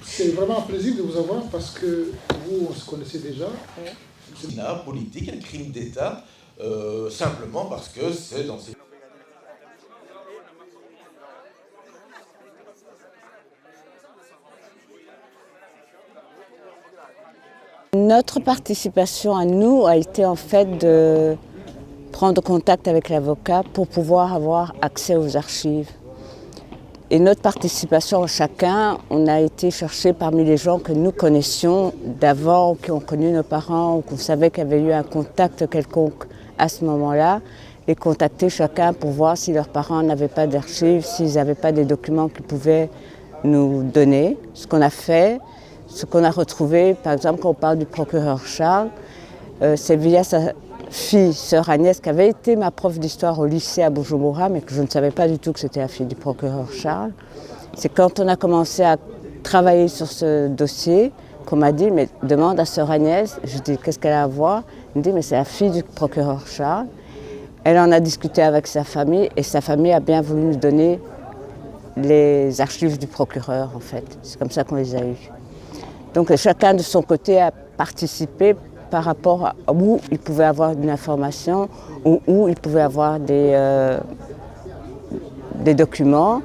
C'est vraiment un plaisir de vous avoir parce que vous, on se connaissait déjà. C'est un politique, un crime d'État, simplement parce que c'est dans ces... Notre participation à nous a été en fait de prendre contact avec l'avocat pour pouvoir avoir accès aux archives. Et notre participation à chacun, on a été chercher parmi les gens que nous connaissions d'avant, qui ont connu nos parents, ou qu'on savait qu'il y avait eu un contact quelconque à ce moment-là, et contacter chacun pour voir si leurs parents n'avaient pas d'archives, s'ils n'avaient pas des documents qu'ils pouvaient nous donner. Ce qu'on a fait, ce qu'on a retrouvé, par exemple, quand on parle du procureur Charles, c'est via sa fille, sœur Agnès, qui avait été ma prof d'histoire au lycée à Bujumbura, mais que je ne savais pas du tout que c'était la fille du procureur Charles. C'est quand on a commencé à travailler sur ce dossier qu'on m'a dit, mais demande à sœur Agnès. Je dis, qu'est-ce qu'elle a à voir? Elle me dit, mais c'est la fille du procureur Charles. Elle en a discuté avec sa famille et sa famille a bien voulu nous donner les archives du procureur, en fait. C'est comme ça qu'on les a eues. Donc chacun de son côté a participé par rapport à où il pouvait avoir une information ou où il pouvait avoir des documents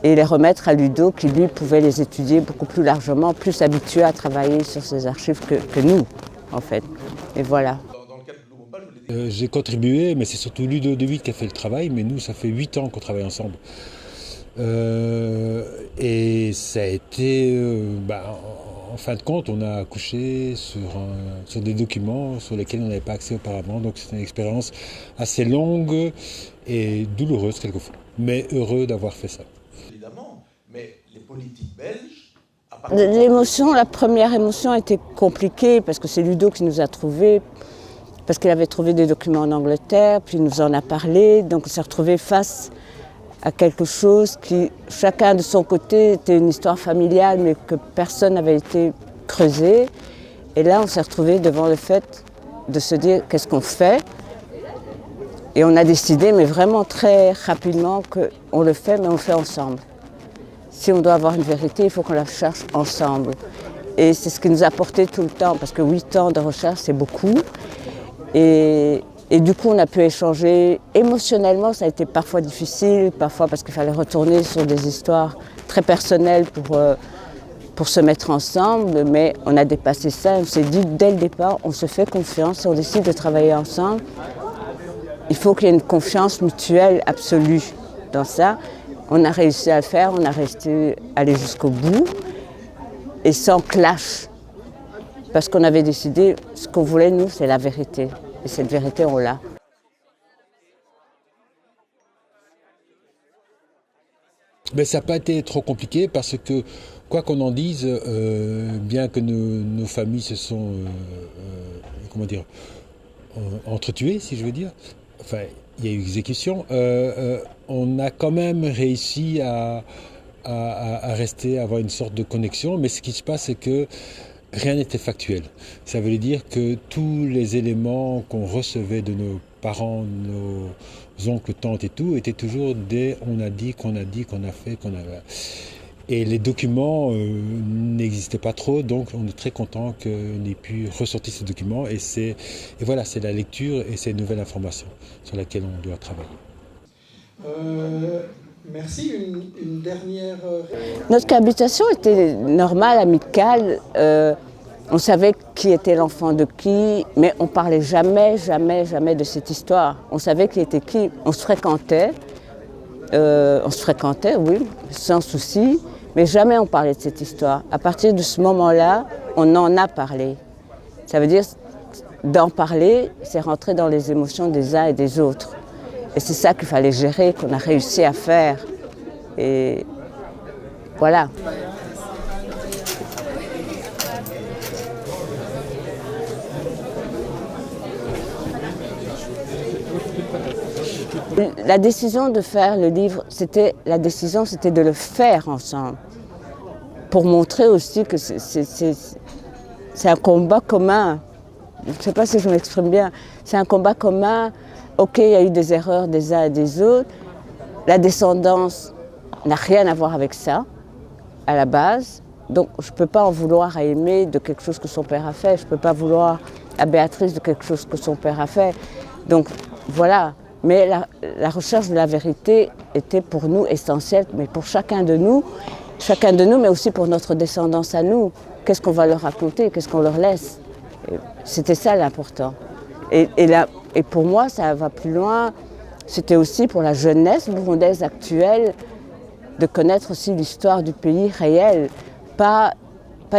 et les remettre à Ludo qui lui pouvait les étudier beaucoup plus largement, plus habitué à travailler sur ces archives que nous en fait. Et voilà. J'ai contribué, mais c'est surtout Ludo De Witt qui a fait le travail, mais nous ça fait 8 ans qu'on travaille ensemble. Et ça a été... en fin de compte, on a accouché sur des documents sur lesquels on n'avait pas accès auparavant. Donc c'est une expérience assez longue et douloureuse quelquefois. Mais heureux d'avoir fait ça. Évidemment, mais les politiques belges... L'émotion, la première émotion était compliquée parce que c'est Ludo qui nous a trouvés, parce qu'il avait trouvé des documents en Angleterre, puis il nous en a parlé. Donc on s'est retrouvés face à quelque chose qui, chacun de son côté, était une histoire familiale, mais que personne n'avait été creusé. Et là, on s'est retrouvés devant le fait de se dire qu'est-ce qu'on fait. Et on a décidé, mais vraiment très rapidement, qu'on le fait, mais on le fait ensemble. Si on doit avoir une vérité, il faut qu'on la cherche ensemble. Et c'est ce qui nous a porté tout le temps, parce que 8 ans de recherche, c'est beaucoup. Et du coup, on a pu échanger émotionnellement, ça a été parfois difficile, parfois parce qu'il fallait retourner sur des histoires très personnelles pour se mettre ensemble, mais on a dépassé ça, on s'est dit dès le départ, on se fait confiance, on décide de travailler ensemble. Il faut qu'il y ait une confiance mutuelle absolue dans ça. On a réussi à le faire, on a réussi à aller jusqu'au bout et sans clash, parce qu'on avait décidé, ce qu'on voulait nous, c'est la vérité. Et cette vérité, on l'a. Mais ça n'a pas été trop compliqué parce que, quoi qu'on en dise, bien que nos familles se sont, entretuées, si je veux dire, enfin, il y a eu exécution, on a quand même réussi à rester, à avoir une sorte de connexion, mais ce qui se passe, c'est que rien n'était factuel. Ça veut dire que tous les éléments qu'on recevait de nos parents, nos oncles, tantes et tout, étaient toujours des on a dit, qu'on a dit, qu'on a fait, qu'on avait. Et les documents n'existaient pas trop, donc on est très content qu'on ait pu ressortir ces documents. Et voilà, c'est la lecture et c'est une nouvelle information sur laquelle on doit travailler. Merci. Une dernière... Notre cohabitation était normale, amicale. On savait qui était l'enfant de qui, mais on ne parlait jamais de cette histoire. On savait qui était qui. On se fréquentait, oui, sans souci, mais jamais on parlait de cette histoire. À partir de ce moment-là, on en a parlé. Ça veut dire, d'en parler, c'est rentrer dans les émotions des uns et des autres. Et c'est ça qu'il fallait gérer, qu'on a réussi à faire. Et voilà. La décision de faire le livre, c'était de le faire ensemble. Pour montrer aussi que c'est un combat commun. Je ne sais pas si je m'exprime bien. C'est un combat commun. Ok, il y a eu des erreurs des uns et des autres. La descendance n'a rien à voir avec ça, à la base. Donc je ne peux pas en vouloir à Aimé de quelque chose que son père a fait. Je ne peux pas vouloir à Béatrice de quelque chose que son père a fait. Donc voilà. Mais la recherche de la vérité était pour nous essentielle, mais pour chacun de nous, mais aussi pour notre descendance à nous. Qu'est-ce qu'on va leur raconter? Qu'est-ce qu'on leur laisse? C'était ça l'important. Et pour moi, ça va plus loin. C'était aussi pour la jeunesse burundaise actuelle de connaître aussi l'histoire du pays réel. Pas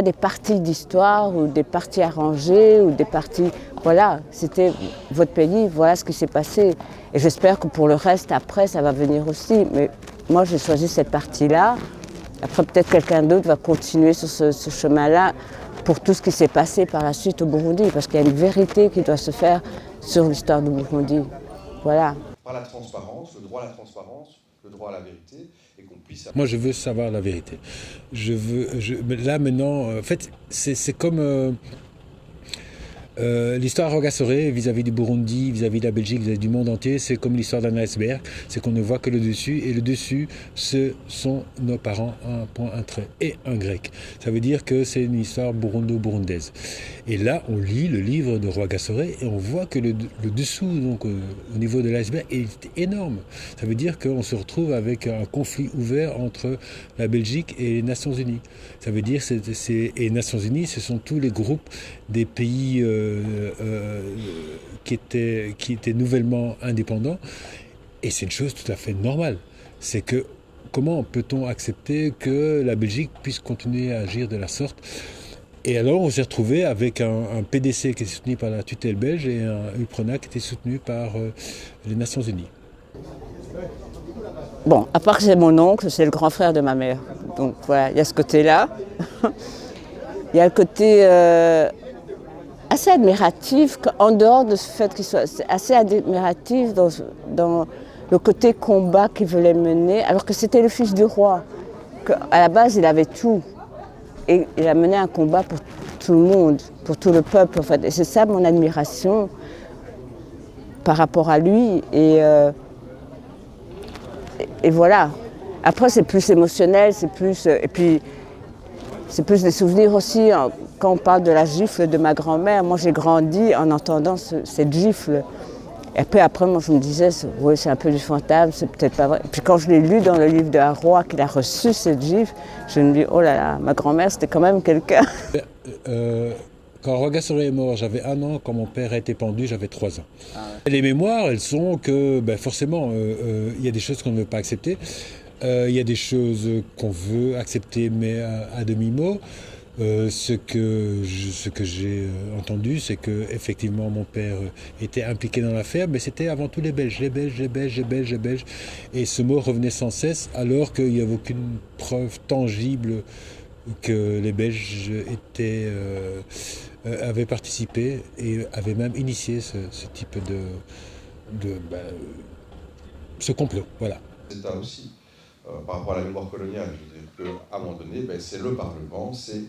des parties d'histoire ou des parties arrangées ou des parties... Voilà, c'était votre pays, voilà ce qui s'est passé. Et j'espère que pour le reste, après, ça va venir aussi. Mais moi, j'ai choisi cette partie-là. Après, peut-être quelqu'un d'autre va continuer sur ce chemin-là pour tout ce qui s'est passé par la suite au Burundi. Parce qu'il y a une vérité qui doit se faire sur l'histoire du Burundi. Voilà. Par la transparence, le droit à la transparence, le droit à la vérité, et qu'on puisse... Moi, je veux savoir la vérité. Là, maintenant, en fait, c'est comme... l'histoire Rwagasore vis-à-vis du Burundi, vis-à-vis de la Belgique, vis-à-vis du monde entier, c'est comme l'histoire d'un iceberg, c'est qu'on ne voit que le dessus, et le dessus, ce sont nos parents, un point, un trait, et un grec. Ça veut dire que c'est une histoire burundo-burundaise. Et là, on lit le livre de Rwagasore, et on voit que le dessous, donc au niveau de l'iceberg, est énorme. Ça veut dire qu'on se retrouve avec un conflit ouvert entre la Belgique et les Nations Unies. Ça veut dire, et les Nations Unies, ce sont tous les groupes des pays qui étaient nouvellement indépendants, et c'est une chose tout à fait normale. C'est que comment peut-on accepter que la Belgique puisse continuer à agir de la sorte? Et alors on s'est retrouvé avec un PDC qui est soutenu par la tutelle belge et un UPRONA qui était soutenu par les Nations Unies. Bon, à part que c'est mon oncle, c'est le grand frère de ma mère. Donc voilà, il y a ce côté-là. Il y a le côté assez admiratif, en dehors de ce fait qu'il soit assez admiratif dans le côté combat qu'il voulait mener, alors que c'était le fils du roi. À la base, il avait tout. Et il a mené un combat pour tout le monde, pour tout le peuple, en fait. Et c'est ça mon admiration par rapport à lui. Et voilà. Après, c'est plus émotionnel, c'est plus... Et puis, c'est plus des souvenirs aussi. Quand on parle de la gifle de ma grand-mère, moi j'ai grandi en entendant cette gifle. Et puis après, moi je me disais, oui, c'est un peu du fantasme, c'est peut-être pas vrai. Et puis quand je l'ai lu dans le livre de Harrois, qu'il a reçu cette gifle, je me dis, oh là là, ma grand-mère c'était quand même quelqu'un. Quand Rwagasore est mort, j'avais 1 an. Quand mon père a été pendu, j'avais 3 ans. Ah ouais. Les mémoires, elles sont que, forcément, il y a des choses qu'on ne veut pas accepter. Il y a des choses qu'on veut accepter, mais à demi-mot. Ce que j'ai entendu, c'est que effectivement mon père était impliqué dans l'affaire, mais c'était avant tout les Belges. Et ce mot revenait sans cesse, alors qu'il n'y avait aucune preuve tangible que les Belges avaient participé et avaient même initié ce type ce complot. Voilà. C'est ça aussi. Par rapport à la mémoire coloniale, je veux dire qu'à un moment donné, c'est le Parlement, c'est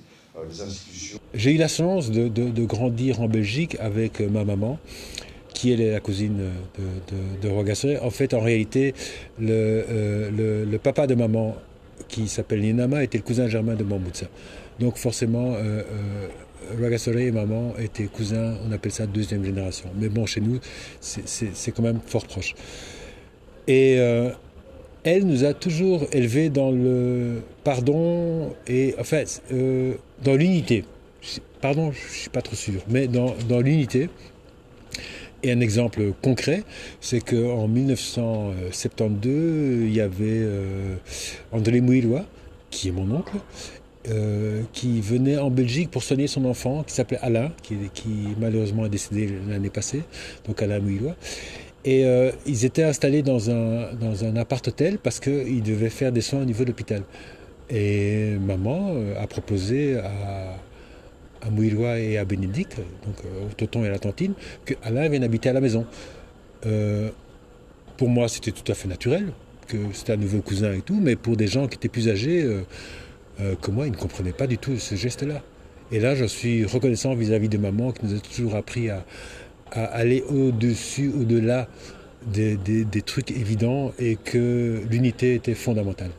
les institutions. J'ai eu la chance de grandir en Belgique avec ma maman, qui elle est la cousine de Rwagasore. En fait, en réalité, le papa de maman, qui s'appelle Ninama, était le cousin germain de Mambutsa. Donc forcément, Rwagasore et maman étaient cousins, on appelle ça 2e génération. Mais bon, chez nous, c'est quand même fort proche. Et elle nous a toujours élevés dans le pardon et enfin dans l'unité. Pardon, je ne suis pas trop sûr, mais dans l'unité. Et un exemple concret, c'est qu'en 1972, il y avait André Mouilois, qui est mon oncle, qui venait en Belgique pour soigner son enfant, qui s'appelait Alain, qui malheureusement est décédé l'année passée, donc Alain Mouilois. Et ils étaient installés dans un appart-hôtel parce qu'ils devaient faire des soins au niveau de l'hôpital. Et maman a proposé à Mouilois et à Bénédicte, donc au tonton et à la tantine, que Alain vienne habiter à la maison. Pour moi, c'était tout à fait naturel, que c'était un nouveau cousin et tout, mais pour des gens qui étaient plus âgés que moi, ils ne comprenaient pas du tout ce geste-là. Et là, je suis reconnaissant vis-à-vis de maman qui nous a toujours appris à aller au-dessus, au-delà des trucs évidents et que l'unité était fondamentale.